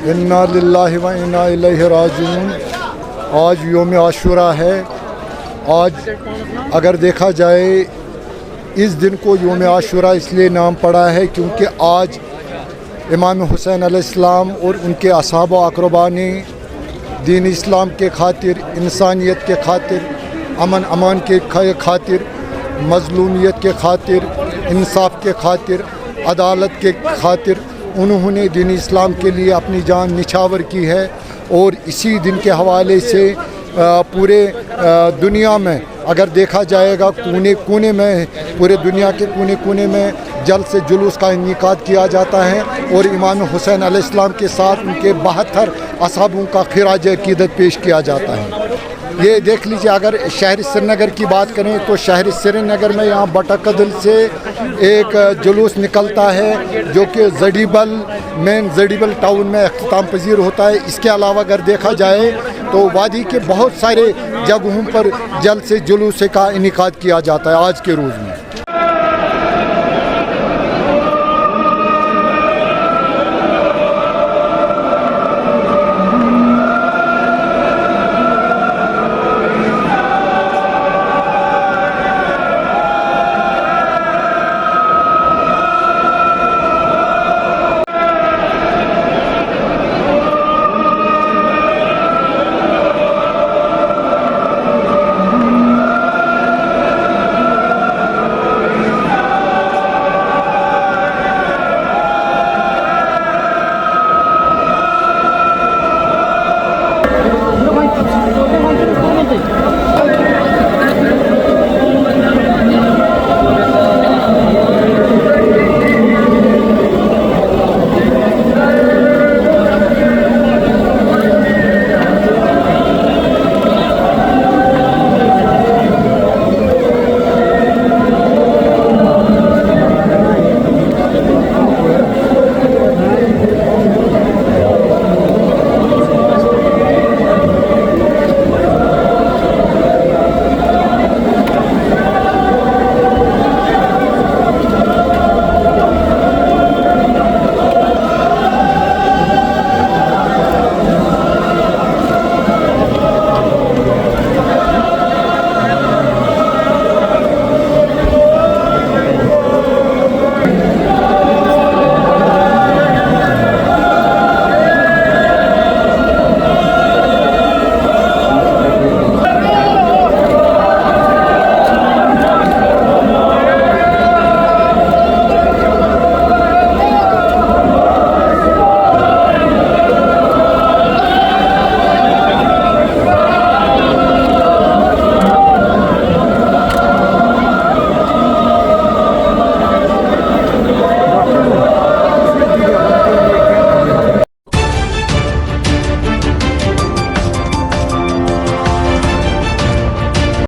इन्ना लिल्लाहि व इन्ना इलैहि राजिऊन। आज योम आशूरा है। आज अगर देखा जाए इस दिन को योम आशूरा इसलिए नाम पड़ा है क्योंकि आज इमाम हुसैन अलैहिस्सलाम और उनके असहाब व अक़रबा ने दीन इस्लाम के खातिर, इंसानियत के खातिर, अमन अमान के खातिर, मज़लूमियत के खातिर, इंसाफ के खातिर, अदालत के खातिर उन्होंने दीन इस्लाम के लिए अपनी जान निछावर की है। और इसी दिन के हवाले से पूरे दुनिया में अगर देखा जाएगा कोने कोने में, पूरे दुनिया के कोने कोने में जल्द से जुलूस का इनेकाद किया जाता है और इमाम हुसैन अलैहिस्सलाम के साथ उनके 72 असहाबों का खिराज अक़ीदत पेश किया जाता है। ये देख लीजिए, अगर शहर श्रीनगर की बात करें तो शहर श्रीनगर में यहाँ बटकदल से एक जुलूस निकलता है जो कि जड़ीबल टाउन में अख्ताम पजीर होता है। इसके अलावा अगर देखा जाए तो वादी के बहुत सारे जगहों पर जल्द से जुलूस का इनेकाद किया जाता है आज के रोज़ में।